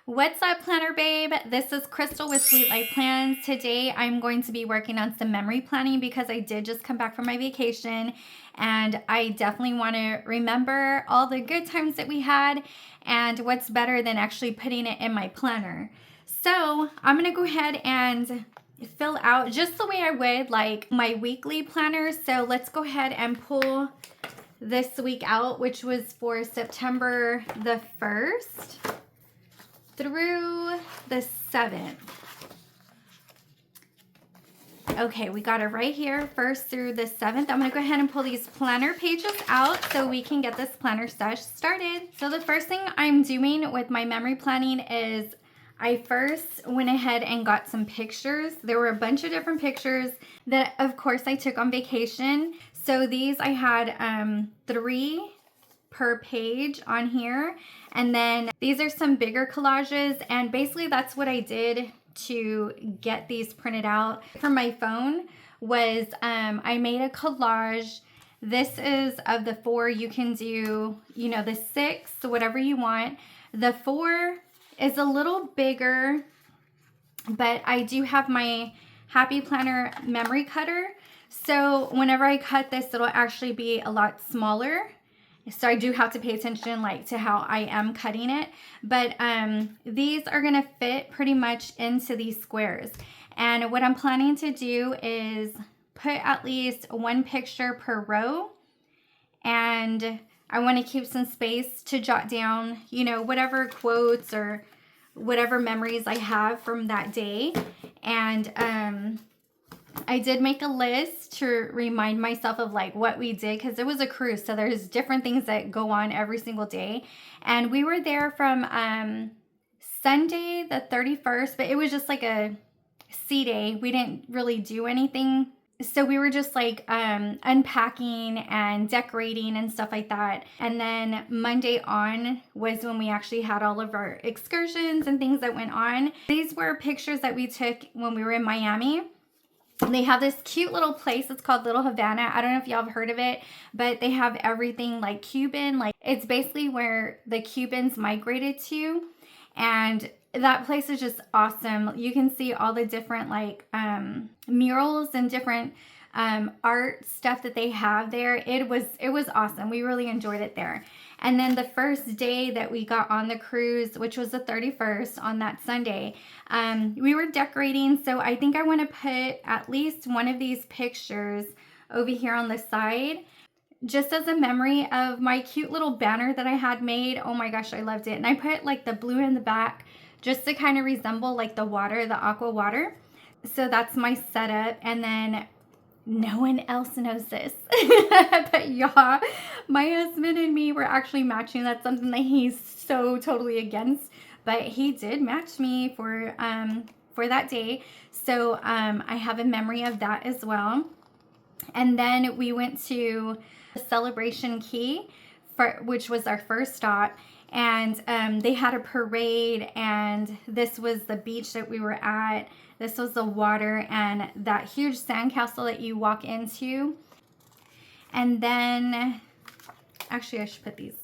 What's up, Planner Babe? This is Crystal with Sweet Life Plans. Today I'm going to be working on some memory planning because I did just come back from my vacation and I definitely want to remember all the good times that we had, and what's better than actually putting it in my planner. So I'm going to go ahead and fill out just the way I would like my weekly planner. So let's go ahead and pull this week out, which was for September the 1st. Through the 7th. Okay, we got it right here, 1st through the 7th. I'm going to go ahead and pull these planner pages out so we can get this planner stash started. So the first thing I'm doing with my memory planning is I first went ahead and got some pictures. There were a bunch of different pictures that, of course, I took on vacation. So these I had 3 per page on here, and then these are some bigger collages, and basically that's what I did to get these printed out for my phone was I made a collage. This is of the 4. You can do, you know, the 6, whatever you want. The 4 is a little bigger, but I do have my Happy Planner memory cutter, so whenever I cut this, it'll actually be a lot smaller. So I do have to pay attention like to how I am cutting it. But these are going to fit pretty much into these squares. And what I'm planning to do is put at least 1 picture per row. And I want to keep some space to jot down, you know, whatever quotes or whatever memories I have from that day. And I did make a list to remind myself of like what we did, because it was a cruise, so there's different things that go on every single day. And we were there from Sunday the 31st, but it was just like a sea day. We didn't really do anything, so we were just like unpacking and decorating and stuff like that. And then Monday on was when we actually had all of our excursions and things that went on. These were pictures that we took when we were in Miami. They have this cute little place. It's called Little Havana. I don't know if y'all have heard of it, but they have everything like Cuban. Like, it's basically where the Cubans migrated to, and that place is just awesome. You can see all the different like murals and different art stuff that they have there. It was awesome. We really enjoyed it there. And then the first day that we got on the cruise, which was the 31st, on that Sunday, we were decorating. So I think I want to put at least one of these pictures over here on the side, just as a memory of my cute little banner that I had made. Oh my gosh, I loved it. And I put like the blue in the back just to kind of resemble like the water, the aqua water. So that's my setup. And then no one else knows this, but y'all, my husband and me were actually matching. That's something that he's so totally against, but he did match me for that day. So I have a memory of that as well. And then we went to the Celebration Key, which was our first stop. And they had a parade, and this was the beach that we were at. This was the water and that huge sandcastle that you walk into. And then, actually I should put these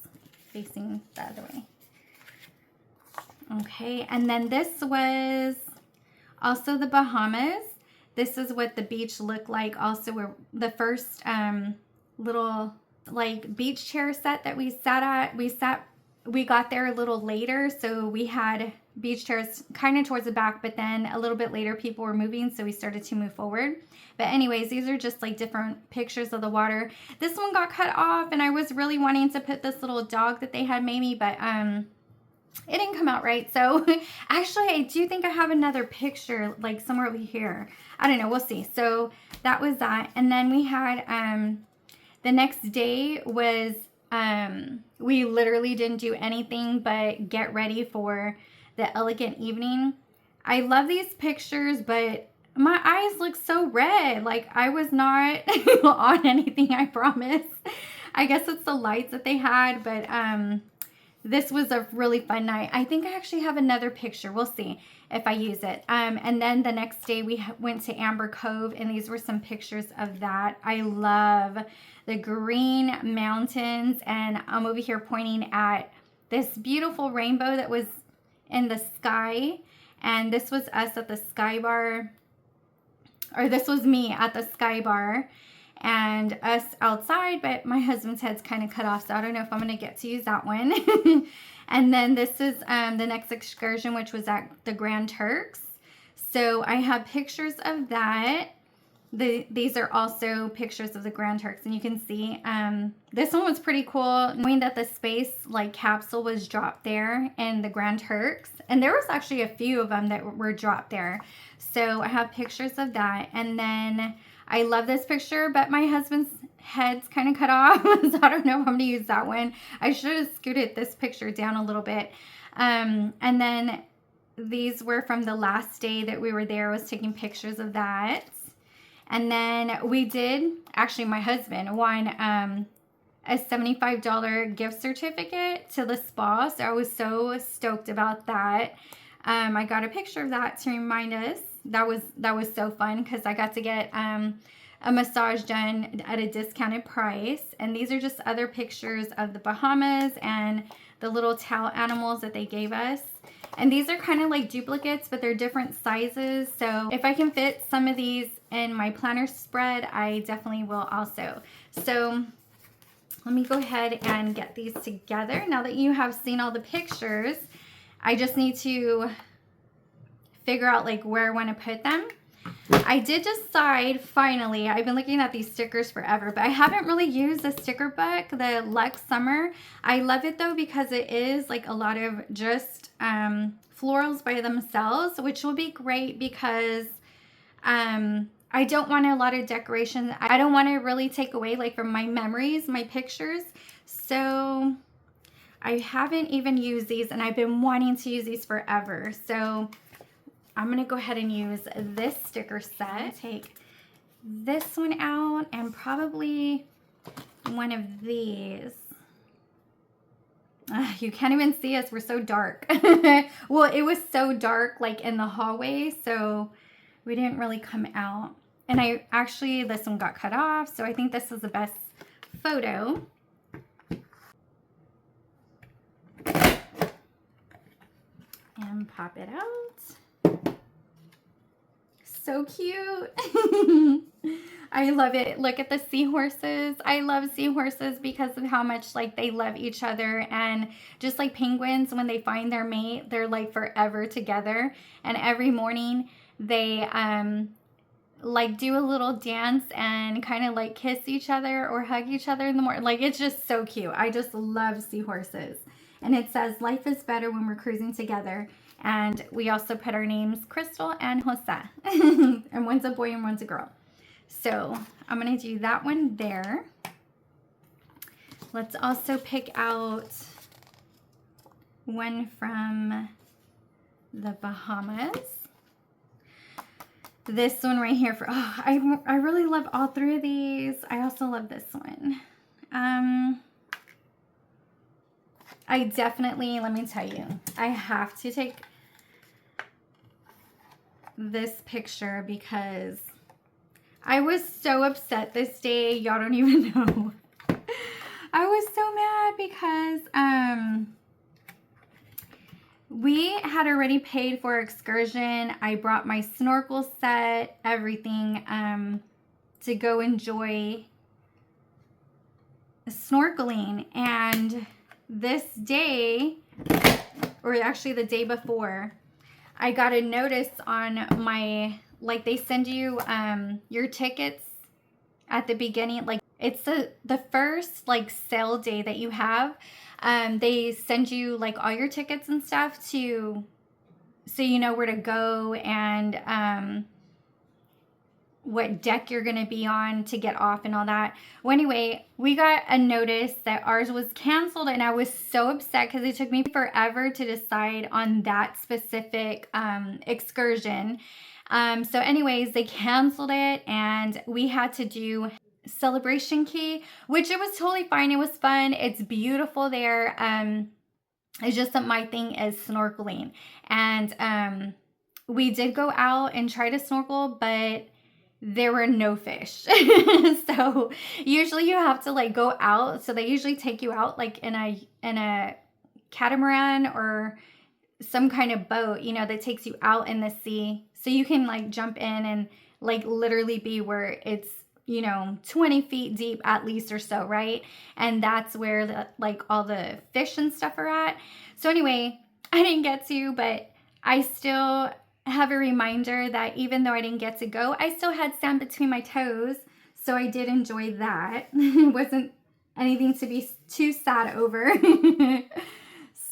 facing the other way. Okay, and then this was also the Bahamas. This is what the beach looked like. Also, we're the first little like beach chair set that we sat at. We got there a little later, so we had beach chairs kind of towards the back, but then a little bit later people were moving, so we started to move forward. But anyways, these are just like different pictures of the water. This one got cut off, and I was really wanting to put this little dog that they had made me, but it didn't come out right. So actually I do think I have another picture like somewhere over here. I don't know, we'll see. So that was that. And then we had the next day was we literally didn't do anything but get ready for the elegant evening. I love these pictures, but my eyes look so red. Like I was not on anything, I promise. I guess it's the lights that they had, but this was a really fun night. I think I actually have another picture. We'll see if I use it. And then the next day we went to Amber Cove, and these were some pictures of that. I love the green mountains, and I'm over here pointing at this beautiful rainbow that was in the sky. And this was us at the sky bar, or this was me at the sky bar and us outside, but my husband's head's kind of cut off, so I don't know if I'm going to get to use that one. And then this is the next excursion, which was at the Grand Turks. So I have pictures of that. These are also pictures of the Grand Turks, and you can see this one was pretty cool, knowing that the space like capsule was dropped there in the Grand Turks, and there was actually a few of them that were dropped there. So I have pictures of that. And then I love this picture, but my husband's head's kind of cut off, so I don't know if I'm gonna use that one. I should have scooted this picture down a little bit. And then these were from the last day that we were there. I was taking pictures of that. And then we did, actually my husband won a $75 gift certificate to the spa. So I was so stoked about that. I got a picture of that to remind us. That was so fun because I got to get a massage done at a discounted price. And these are just other pictures of the Bahamas and the little towel animals that they gave us. And these are kind of like duplicates, but they're different sizes. So if I can fit some of these in my planner spread, I definitely will also. So let me go ahead and get these together. Now that you have seen all the pictures, I just need to figure out like where I want to put them. I did decide finally, I've been looking at these stickers forever, but I haven't really used the sticker book, the Luxe Summer. I love it though because it is like a lot of just florals by themselves, which will be great because I don't want a lot of decoration. I don't want to really take away like from my memories, my pictures. So I haven't even used these, and I've been wanting to use these forever. So I'm going to go ahead and use this sticker set. Take this one out and probably one of these. You can't even see us. We're so dark. Well, it was so dark like in the hallway, so we didn't really come out. And this one got cut off, so I think this is the best photo. And pop it out. So cute. I love it. Look at the seahorses. I love seahorses because of how much like they love each other, and just like penguins, when they find their mate, they're like forever together. And every morning they like do a little dance and kind of like kiss each other or hug each other in the morning. Like, it's just so cute. I just love seahorses. And it says life is better when we're cruising together. And we also put our names, Crystal and Jose. And one's a boy and one's a girl. So I'm going to do that one there. Let's also pick out one from the Bahamas. This one right here. I really love all three of these. I also love this one. I definitely, let me tell you, I have to take this picture because I was so upset this day. Y'all don't even know. I was so mad because we had already paid for our excursion. I brought my snorkel set, everything, to go enjoy snorkeling. And this day, or actually the day before, I got a notice on my, like, they send you your tickets at the beginning. Like, it's the first like sale day that you have. They send you like all your tickets and stuff so you know where to go and what deck you're gonna be on to get off and all that. Well, anyway, we got a notice that ours was canceled, and I was so upset because it took me forever to decide on that specific excursion. So anyways, they canceled it, and we had to do Celebration Key, which it was totally fine. It was fun. It's beautiful there. It's just that my thing is snorkeling, and we did go out and try to snorkel, but there were no fish. So usually you have to like go out. So they usually take you out like in a catamaran or some kind of boat, you know, that takes you out in the sea. So you can like jump in and like literally be where it's, you know, 20 feet deep at least or so, right? And that's where the, like all the fish and stuff are at. So anyway, I didn't get to, but I still have a reminder that even though I didn't get to go, I still had sand between my toes. So I did enjoy that. It wasn't anything to be too sad over.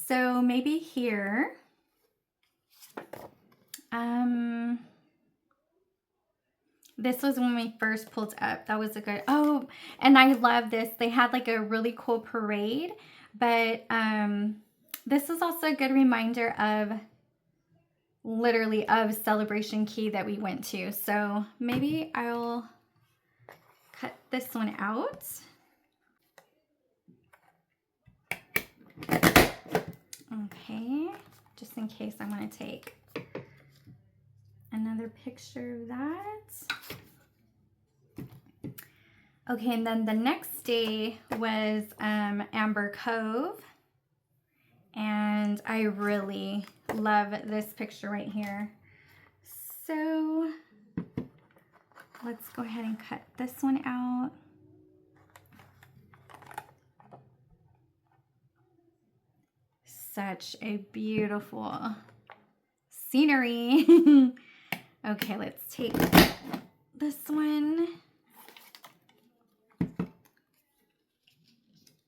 So maybe here. This was when we first pulled up. That was a good, oh, and I love this. They had like a really cool parade, but this is also a good reminder of literally of Celebration Key that we went to. So maybe I'll cut this one out. Okay, just in case I want to take another picture of that. Okay, and then the next day was Amber Cove. And I really love this picture right here. So let's go ahead and cut this one out. Such a beautiful scenery. Okay, let's take this one.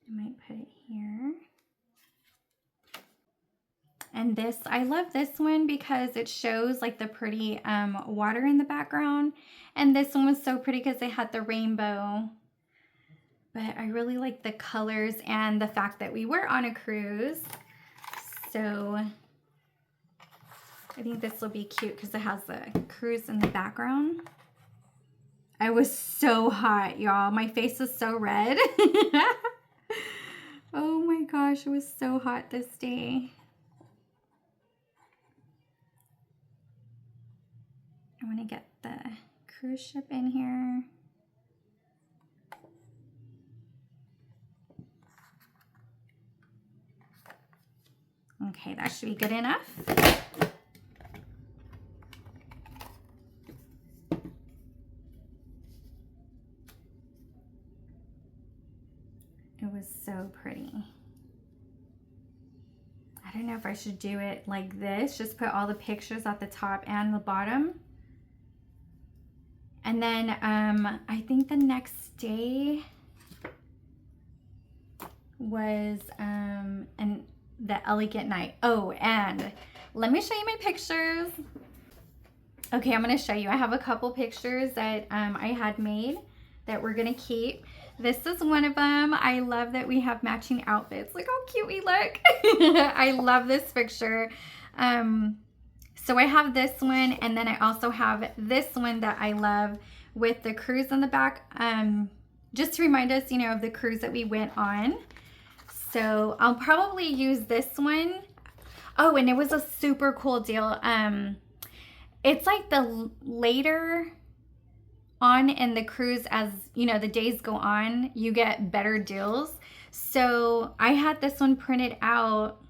I might put it here. And this, I love this one because it shows like the pretty water in the background. And this one was so pretty because they had the rainbow. But I really like the colors and the fact that we were on a cruise. So I think this will be cute because it has the cruise in the background. I was so hot, y'all. My face is so red. Oh my gosh, it was so hot this day. I want to get the cruise ship in here. Okay, that should be good enough. It was so pretty. I don't know if I should do it like this, just put all the pictures at the top and the bottom. And then I think the next day was the elegant night. Oh, and let me show you my pictures. Okay, I'm gonna show you. I have a couple pictures that I had made that we're gonna keep. This is one of them. I love that we have matching outfits. Look how cute we look. I love this picture. So I have this one, and then I also have this one that I love with the cruise on the back, just to remind us, you know, of the cruise that we went on. So I'll probably use this one. Oh, and it was a super cool deal. It's like the later on in the cruise, as you know, the days go on, you get better deals. So I had this one printed out.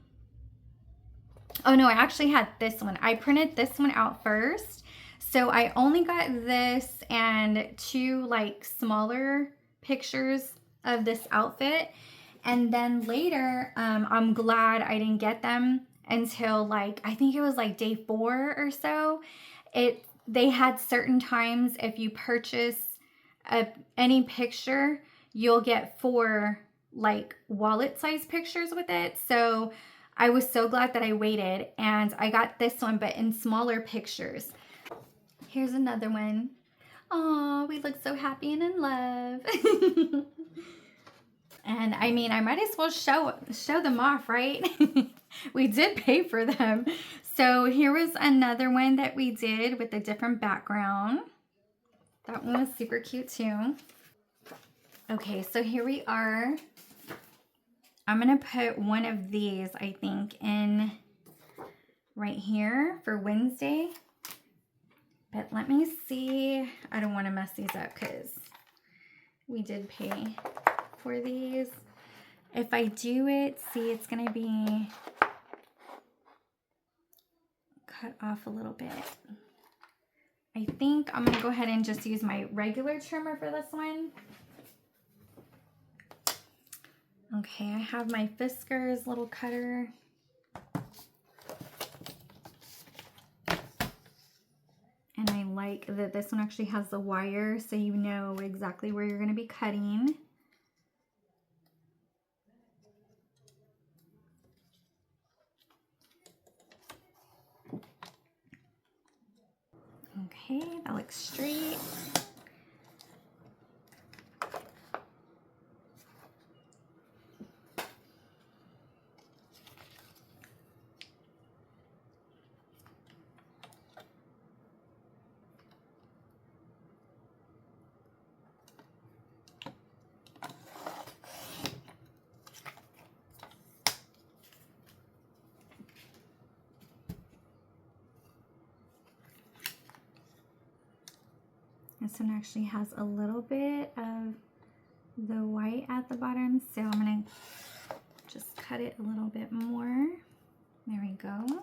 Oh no, I actually had this one. I printed this one out first. So I only got this and two like smaller pictures of this outfit. And then later, I'm glad I didn't get them until like, I think it was like day 4 or so. They had certain times if you purchase any picture, you'll get 4 like wallet size pictures with it. So I was so glad that I waited, and I got this one, but in smaller pictures. Here's another one. Oh, we look so happy and in love. And I mean, I might as well show them off, right? We did pay for them. So here was another one that we did with a different background. That one was super cute too. Okay, so here we are. I'm gonna put one of these, I think, in right here for Wednesday. But let me see. I don't want to mess these up because we did pay for these. If I do it, see, it's gonna be cut off a little bit. I think I'm gonna go ahead and just use my regular trimmer for this one. Okay, I have my Fiskars little cutter. And I like that this one actually has the wire, so you know exactly where you're gonna be cutting. Okay, that looks straight. This one actually has a little bit of the white at the bottom, so I'm gonna just cut it a little bit more. There we go.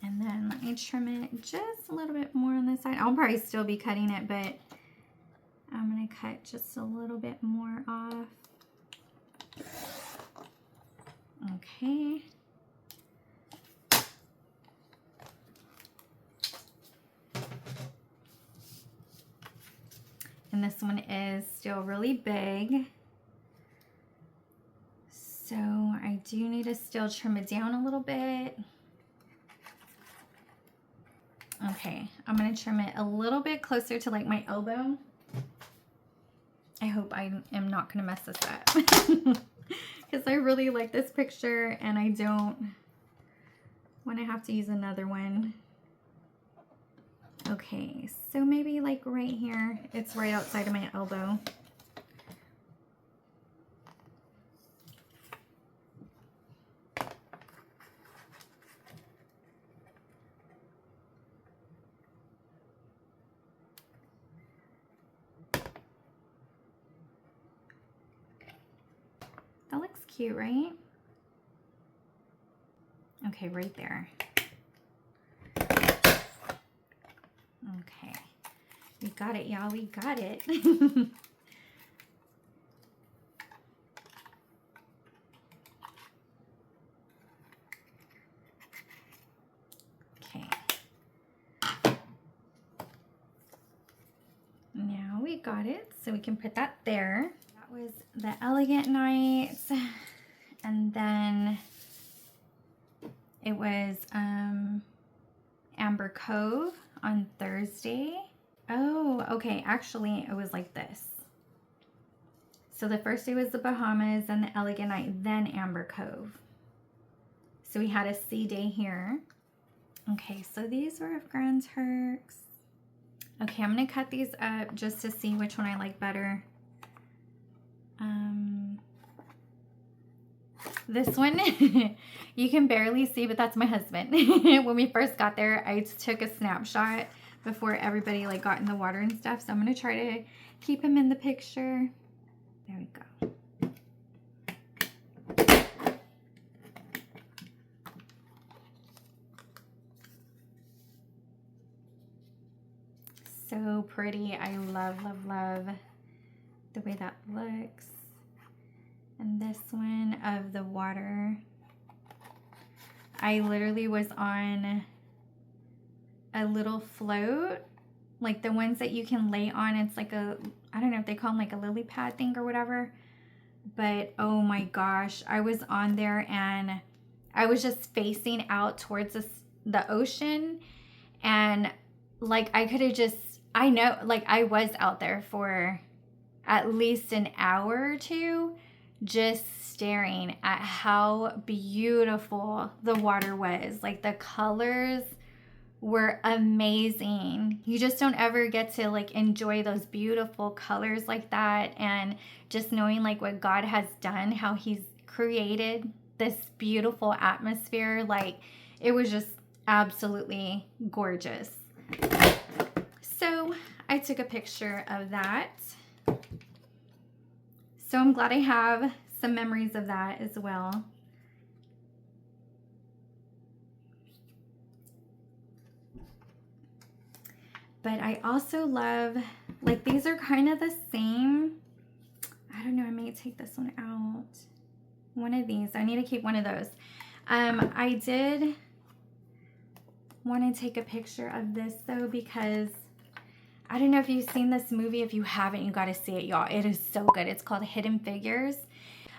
And then let me trim it just a little bit more on this side. I'll probably still be cutting it, but I'm gonna cut just a little bit more off. Okay. And this one is still really big. So I do need to still trim it down a little bit. Okay, I'm gonna trim it a little bit closer to like my elbow. I hope I am not gonna mess this up because I really like this picture and I don't want to have to use another one. Okay, so maybe like right here, it's right outside of my elbow. That looks cute, right? Okay, right there. Okay, we got it, y'all, we got it. Okay. Now we got it, so we can put that there. That was the Elegant Night, and then it was Amber Cove on Thursday. Oh, okay, actually it was like this. So the first day was the Bahamas, then the Elegant Night, then Amber Cove. So we had a sea day here. Okay, so these were of Grand Turks. Okay, I'm gonna cut these up just to see which one I like better. This one, you can barely see, but that's my husband. When we first got there, I took a snapshot before everybody like got in the water and stuff. So I'm gonna try to keep him in the picture. There we go. So pretty. I love, love, love the way that looks. And this one of the water, I literally was on a little float, like the ones that you can lay on. It's like a, I don't know if they call them like a lily pad thing or whatever, but oh my gosh, I was on there and I was just facing out towards the ocean, and like I could have just, I know, like I was out there for at least an hour or two just staring at how beautiful the water was. Like the colors were amazing. You just don't ever get to like enjoy those beautiful colors like that, and just knowing like what God has done, how he's created this beautiful atmosphere. Like it was just absolutely gorgeous. So I took a picture of that. So I'm glad I have some memories of that as well. But I also love, like, these are kind of the same. I don't know, I may take this one out. One of these, I need to keep one of those. I did want to take a picture of this though, because I don't know if you've seen this movie. If you haven't, you got to see it, y'all. It is so good. It's called Hidden Figures.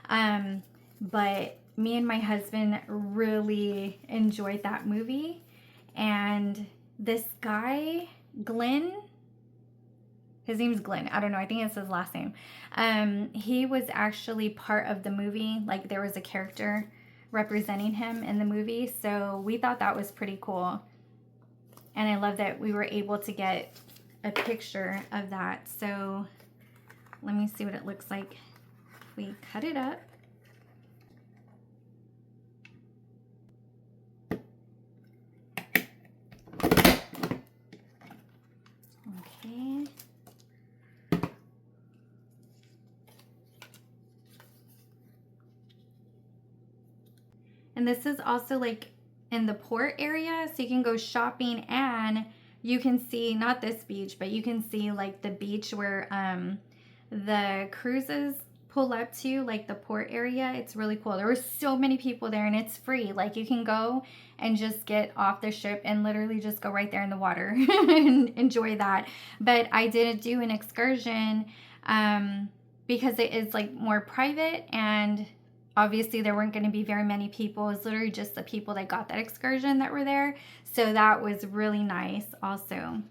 But me and my husband really enjoyed that movie. And this guy, Glenn, his name's Glenn. I don't know. I think it's his last name. He was actually part of the movie. Like, there was a character representing him in the movie. So we thought that was pretty cool. And I love that we were able to get a picture of that. So let me see what it looks like if we cut it up. Okay. And this is also like in the port area, so you can go shopping and you can see, not this beach, but you can see like the beach where the cruises pull up to, like the port area. It's really cool. There were so many people there and it's free. Like, you can go and just get off the ship and literally just go right there in the water and enjoy that. But I did do an excursion because it is like more private, and obviously there weren't going to be very many people. It was literally just the people that got that excursion that were there. So that was really nice also.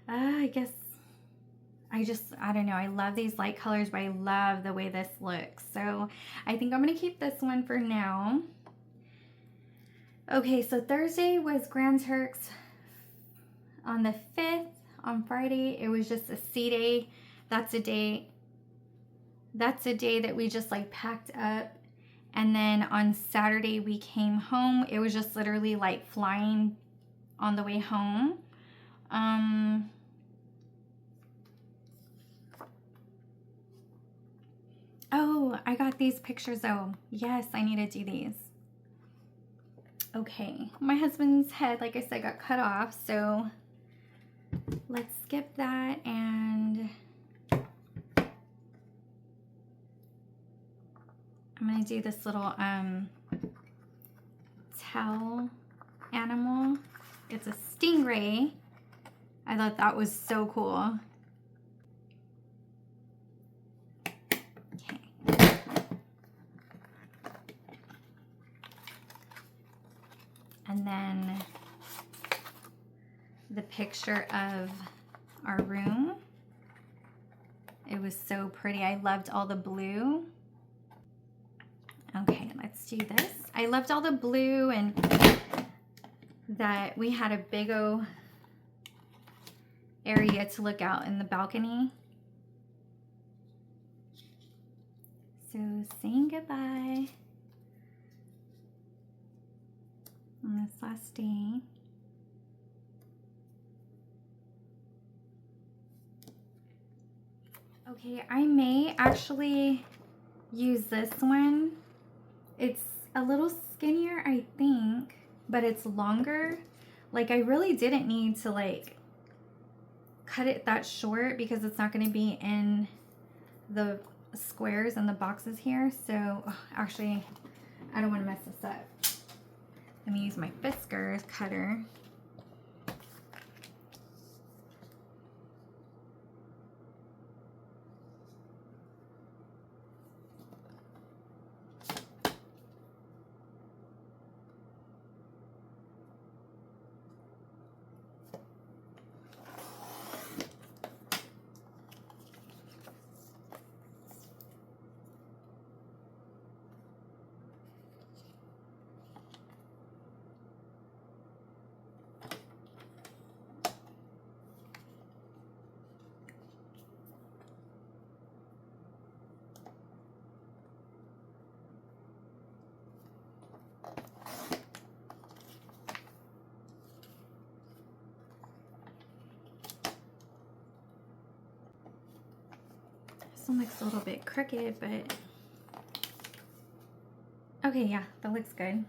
I guess I don't know. I love these light colors, but I love the way this looks. So I think I'm going to keep this one for now. Okay, so Thursday was Grand Turks. On the 5th, on Friday, it was just a sea day. That's a day that we just like packed up. And then on Saturday we came home. It was just literally like flying on the way home. Oh, I got these pictures though. Yes, I need to do these. Okay, my husband's head, like I said, got cut off. So let's skip that, and I'm going to do this little towel animal. It's a stingray. I thought that was so cool. Okay. And then the picture of our room. It was so pretty. I loved all the blue. Okay, let's do this. I loved all the blue, and that we had a big old area to look out in the balcony. So saying goodbye on this last day. Okay, I may actually use this one. It's a little skinnier, I think, but it's longer. Like, I really didn't need to like cut it that short because it's not going to be in the squares and the boxes here. So actually, I don't want to mess this up. Let me use my Fiskars cutter. one looks a little bit crooked, but okay, yeah, that looks good.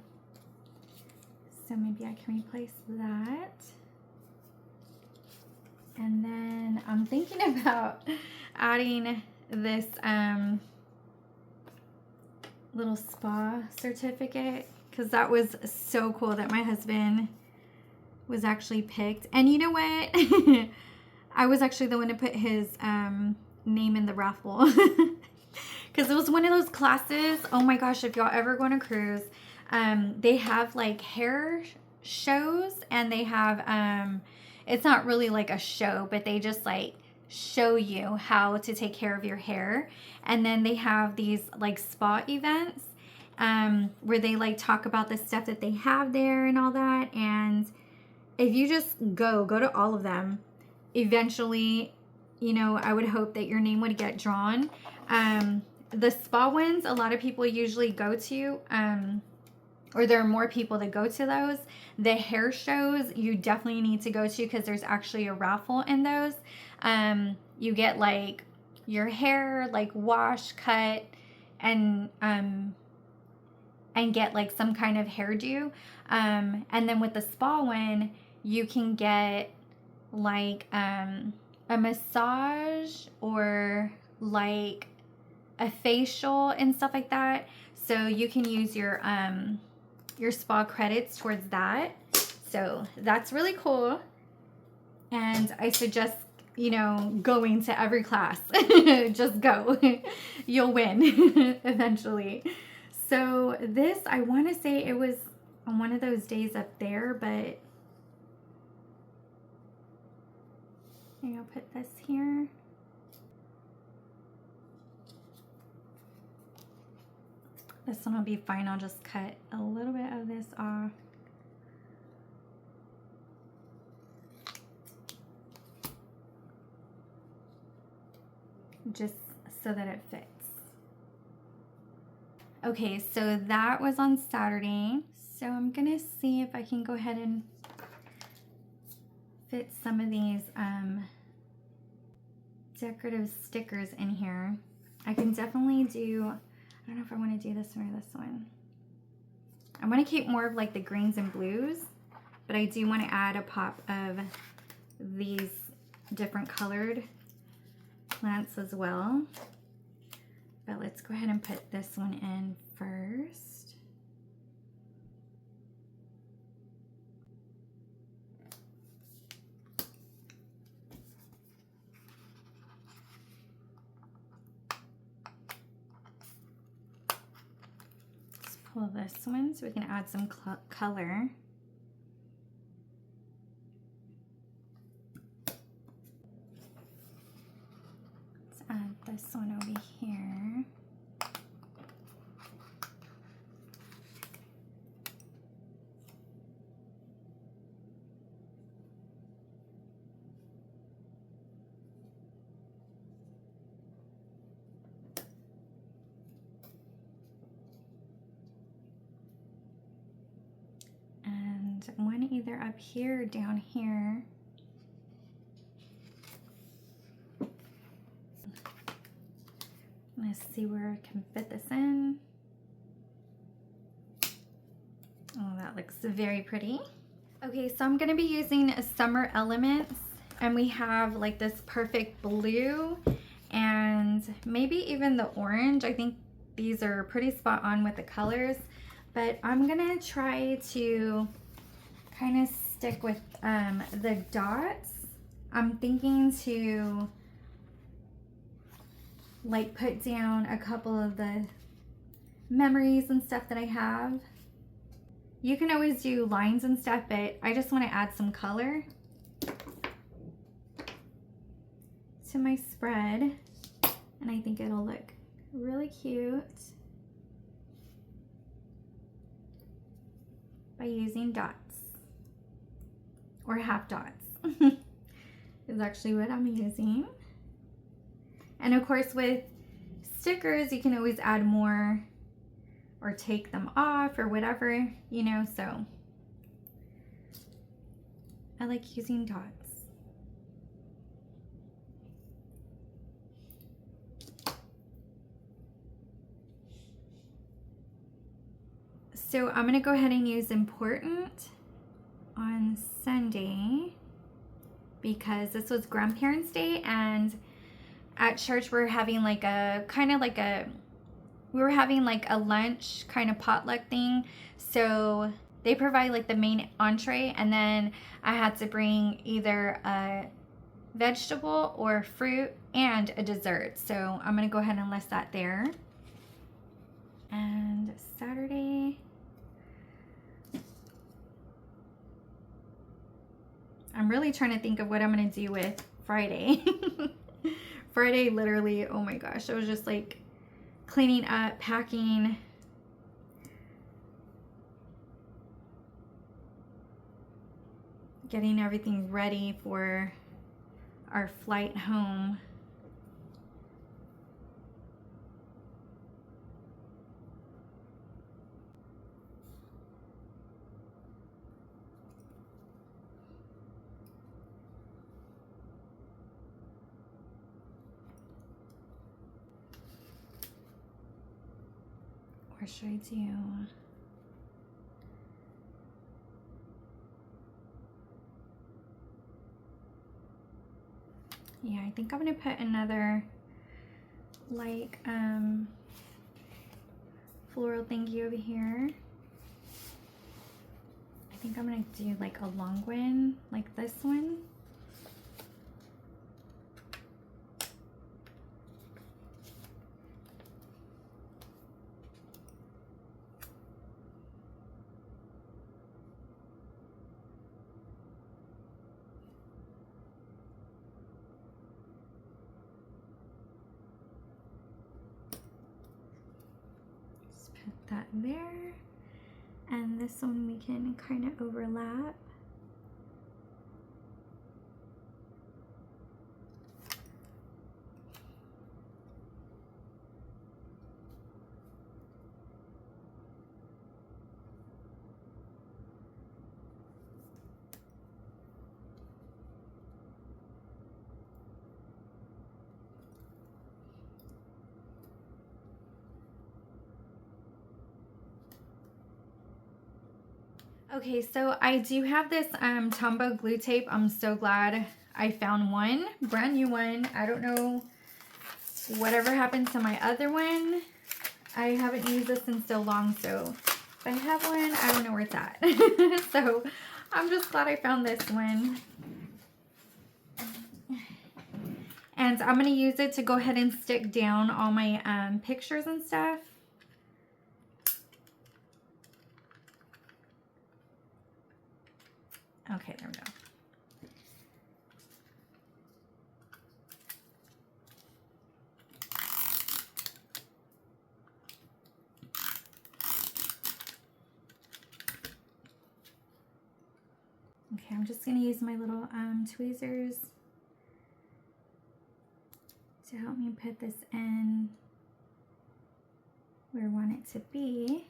So maybe I can replace that. And then I'm thinking about adding this little spa certificate, because that was so cool that my husband was actually picked. And you know what? I was actually the one to put his name in the raffle. Because it was one of those classes. Oh my gosh, if y'all ever go on a cruise, they have like hair shows, and they have, it's not really like a show, but they just like show you how to take care of your hair. And then they have these like spa events where they like talk about the stuff that they have there and all that. And if you just go to all of them, eventually, you know, I would hope that your name would get drawn. The spa ones, a lot of people usually go to, or there are more people that go to those. The hair shows, you definitely need to go to, because there's actually a raffle in those. You get like your hair like wash, cut, and get like some kind of hairdo. And then with the spa one, you can get like a massage or like a facial and stuff like that. So you can use your spa credits towards that. So that's really cool. And I suggest, you know, going to every class. Just go. You'll win eventually. So this, I want to say it was on one of those days up there, but maybe I'll put this here. This one will be fine. I'll just cut a little bit of this off. Just so that it fits. Okay, so that was on Saturday. So I'm gonna see if I can go ahead and fit some of these decorative stickers in here. I can definitely do, I don't know if I want to do this one or this one. I want to keep more of like the greens and blues, but I do want to add a pop of these different colored plants as well. But let's go ahead and put this one in first. Let's pull this one so we can add some color. Let's add this one over here. One either up here or down here. Let's see where I can fit this in. Oh, that looks very pretty. Okay, so I'm gonna be using Summer Elements, and we have like this perfect blue and maybe even the orange. I think these are pretty spot on with the colors, but I'm gonna try to kind of stick with the dots. I'm thinking to like put down a couple of the memories and stuff that I have. You can always do lines and stuff, but I just want to add some color to my spread, and I think it'll look really cute by using dots. Or half dots is actually what I'm using. And of course with stickers, you can always add more or take them off or whatever, you know, so I like using dots. So I'm going to go ahead and use important on Sunday because this was Grandparents' Day, and at church we're having like a we were having like a lunch kind of potluck thing. So they provide like the main entree, and then I had to bring either a vegetable or fruit and a dessert. So I'm going to go ahead and list that there. And Saturday, I'm really trying to think of what I'm going to do with Friday. Friday, literally, oh my gosh, I was just like cleaning up, packing. Getting everything ready for our flight home. Or should I do? Yeah, I think I'm gonna put another like floral thingy over here. I think I'm gonna do like a long one, like this one. That there, and this one we can kind of overlap. Okay, so I do have this Tombow glue tape. I'm so glad I found one, brand new one. I don't know whatever happened to my other one. I haven't used this in so long, so if I have one, I don't know where it's at. So I'm just glad I found this one. And I'm going to use it to go ahead and stick down all my pictures and stuff. Okay, there we go. Okay, I'm just going to use my little tweezers to help me put this in where I want it to be.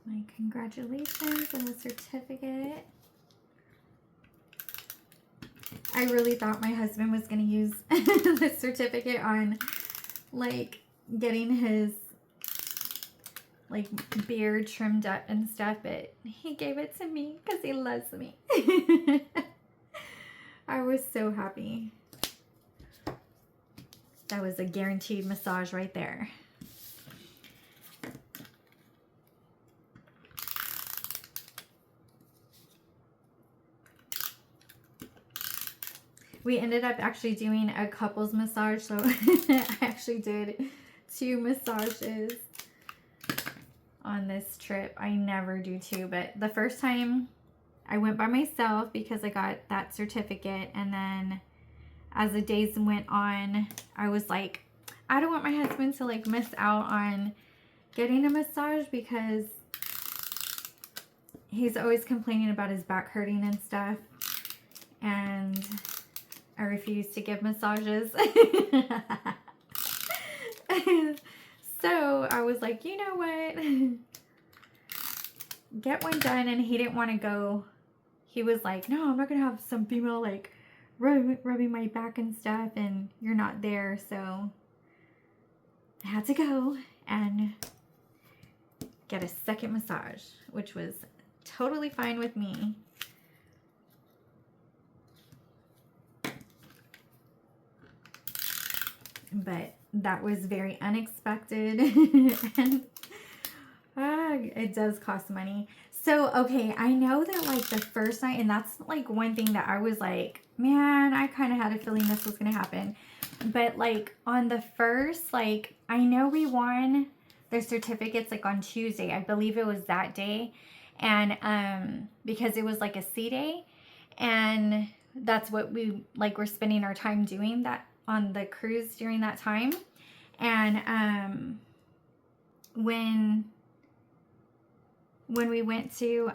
My congratulations and the certificate. I really thought my husband was going to use the certificate on like getting his like beard trimmed up and stuff, but he gave it to me because he loves me. I was so happy. That was a guaranteed massage right there. We ended up actually doing a couples massage, so I actually did 2 massages on this trip. I never do too, but the first time I went by myself because I got that certificate, and then as the days went on, I was like, I don't want my husband to like miss out on getting a massage because he's always complaining about his back hurting and stuff, and I refuse to give massages. So I was like, you know what, get one done. And he didn't want to go. He was like, no, I'm not gonna have some female like rubbing my back and stuff, and you're not there. So I had to go and get a second massage, which was totally fine with me. But that was very unexpected. And it does cost money. So, okay, I know that like the first night, and that's like one thing that I was like, man, I kind of had a feeling this was going to happen. But like on the first, like, I know we won the certificates like on Tuesday. I believe it was that day. And because it was like a C day, and that's what we like were spending our time doing that on the cruise during that time. And when we went to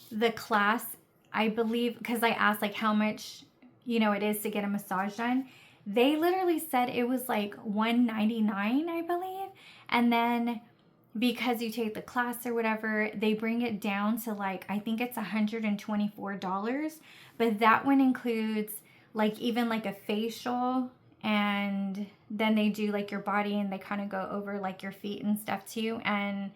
the class, I believe, because I asked like how much, you know, it is to get a massage done, they literally said it was like $199, I believe. And then because you take the class or whatever, they bring it down to like, I think it's $124. But that one includes like even like a facial, and then they do like your body, and they kind of go over like your feet and stuff too. And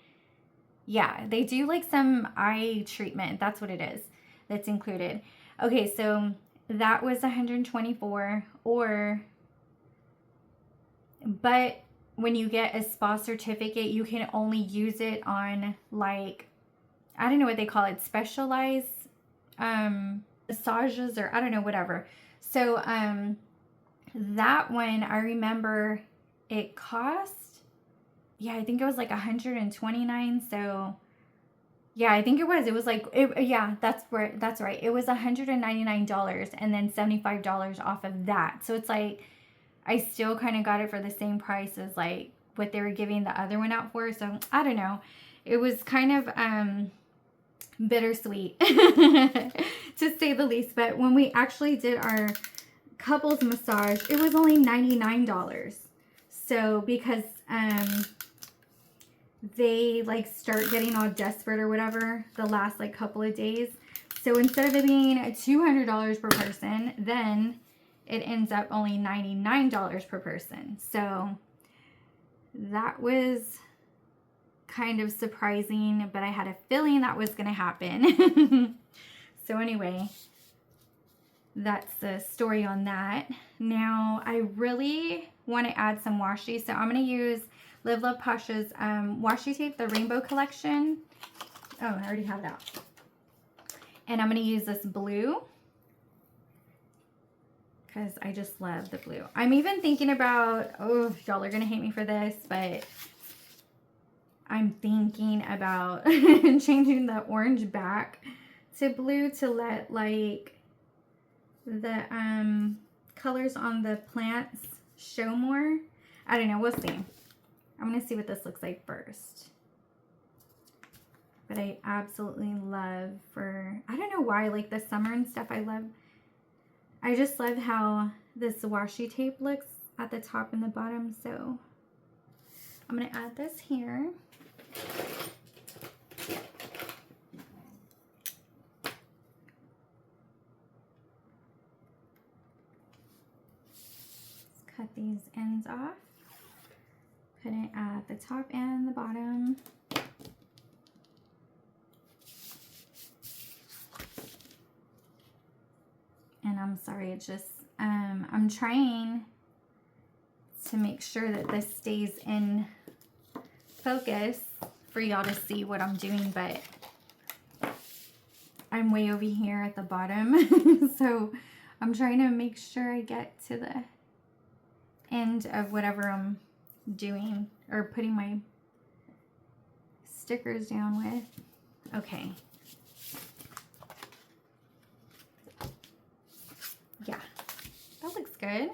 yeah, they do like some eye treatment. That's what it is that's included. Okay, so that was $124. But when you get a spa certificate, you can only use it on like, I don't know what they call it, specialized massages, or I don't know, whatever. So that one, I remember it cost, yeah, I think it was like $129. So yeah, I think it was like, yeah, that's right. It was $199 and then $75 off of that. So it's like, I still kind of got it for the same price as like what they were giving the other one out for. So I don't know. It was kind of bittersweet to say the least. But when we actually did our couples massage, it was only $99. So because they like start getting all desperate or whatever the last like couple of days. So instead of it being $200 per person, then it ends up only $99 per person. So that was kind of surprising, but I had a feeling that was going to happen. So anyway, that's the story on that. Now, I really want to add some washi. So I'm going to use Live Love Pasha's washi tape, the Rainbow Collection. Oh, I already have it out. And I'm going to use this blue, because I just love the blue. I'm even thinking about, oh, y'all are going to hate me for this, but I'm thinking about changing the orange back to blue to let like the colors on the plants show more. I don't know. We'll see. I'm going to see what this looks like first. But I absolutely love for, I don't know why, like the summer and stuff, I just love how this washi tape looks at the top and the bottom. So I'm going to add this here. Let's cut these ends off. Put it at the top and the bottom. And I'm sorry, it's just, I'm trying to make sure that this stays in focus for y'all to see what I'm doing, but I'm way over here at the bottom. So I'm trying to make sure I get to the end of whatever I'm doing or putting my stickers down with. Okay. Yeah, that looks good.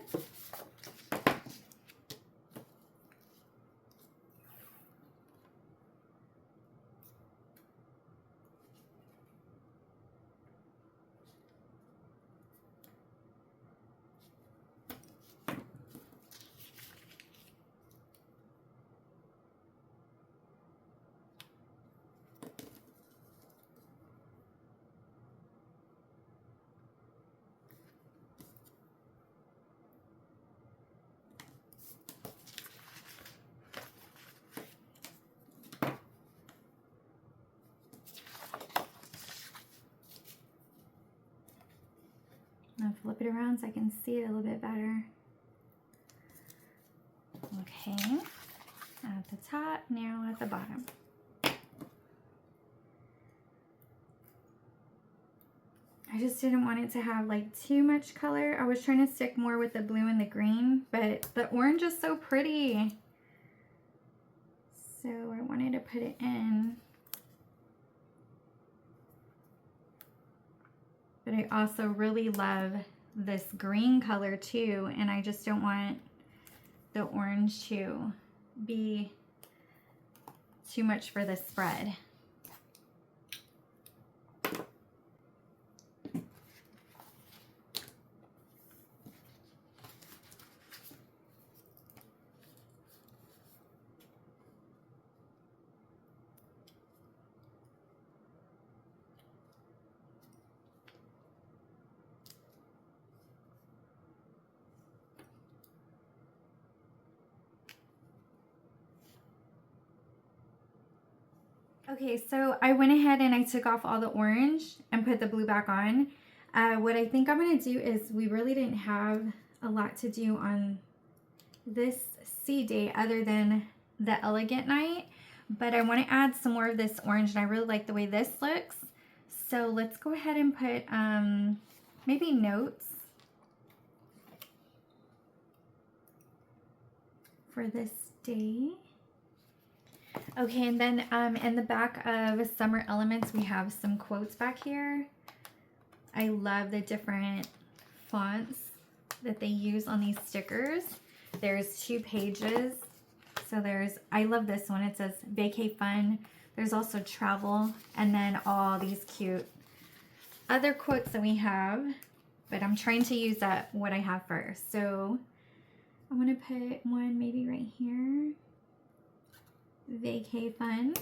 I'll flip it around so I can see it a little bit better. Okay, at the top, now at the bottom. I just didn't want it to have like too much color. I was trying to stick more with the blue and the green, but the orange is so pretty. So I wanted to put it in. But I also really love this green color too, and I just don't want the orange to be too much for the spread. Okay, so I went ahead and I took off all the orange and put the blue back on. What I think I'm going to do is, we really didn't have a lot to do on this C date other than the elegant night, but I want to add some more of this orange, and I really like the way this looks. So let's go ahead and put maybe notes for this day. Okay, and then in the back of Summer Elements, we have some quotes back here. I love the different fonts that they use on these stickers. There's 2 pages. So I love this one. It says vacay fun. There's also travel, and then all these cute other quotes that we have. But I'm trying to use what I have first. So I'm going to put one maybe right here. Vacay fun.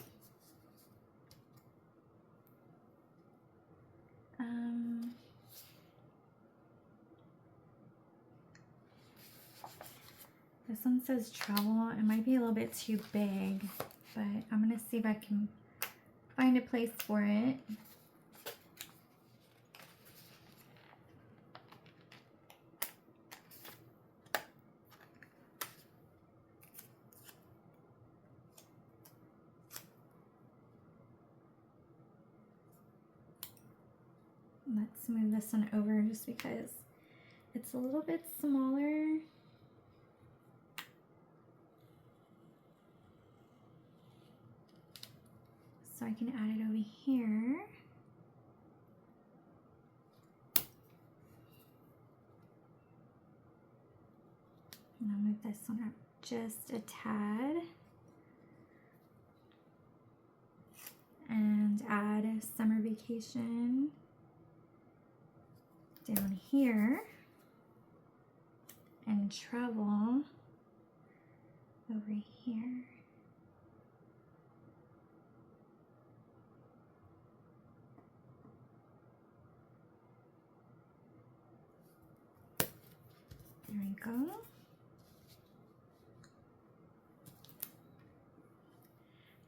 This one says travel. It might be a little bit too big, but I'm going to see if I can find a place for it. Let's move this one over just because it's a little bit smaller. So I can add it over here. And I'll move this one up just a tad. And add a summer vacation down here, and travel over here. There we go.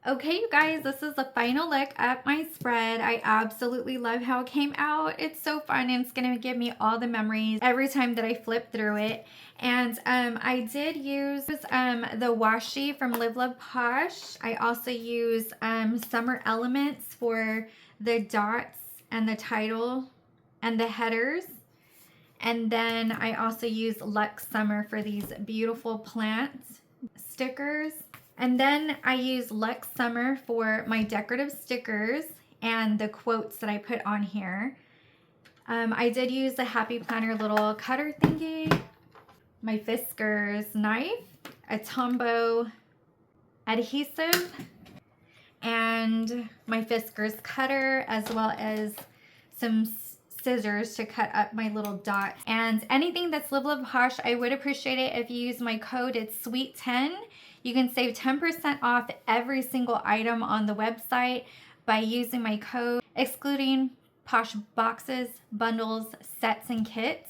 Okay, you guys, this is the final look at my spread. I absolutely love how it came out. It's so fun, and it's going to give me all the memories every time that I flip through it. And I did use the washi from Live Love Posh. I also use Summer Elements for the dots and the title and the headers. And then I also use Luxe Summer for these beautiful plant stickers. And then I use Luxe Summer for my decorative stickers and the quotes that I put on here. I did use the Happy Planner little cutter thingy, my Fiskars knife, a Tombow adhesive, and my Fiskars cutter, as well as some scissors to cut up my little dot. And anything that's Live Love Posh, I would appreciate it if you use my code. It's SWEET10. You can save 10% off every single item on the website by using my code, excluding Posh boxes, bundles, sets, and kits.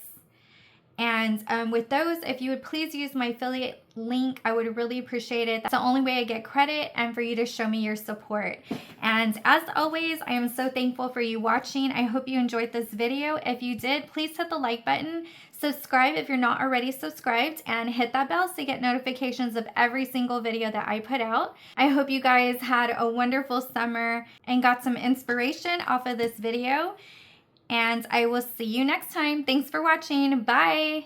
And with those, if you would please use my affiliate link, I would really appreciate it. That's the only way I get credit and for you to show me your support. And as always, I am so thankful for you watching. I hope you enjoyed this video. If you did, please hit the like button, subscribe if you're not already subscribed, and hit that bell so you get notifications of every single video that I put out. I hope you guys had a wonderful summer and got some inspiration off of this video. And I will see you next time. Thanks for watching. Bye.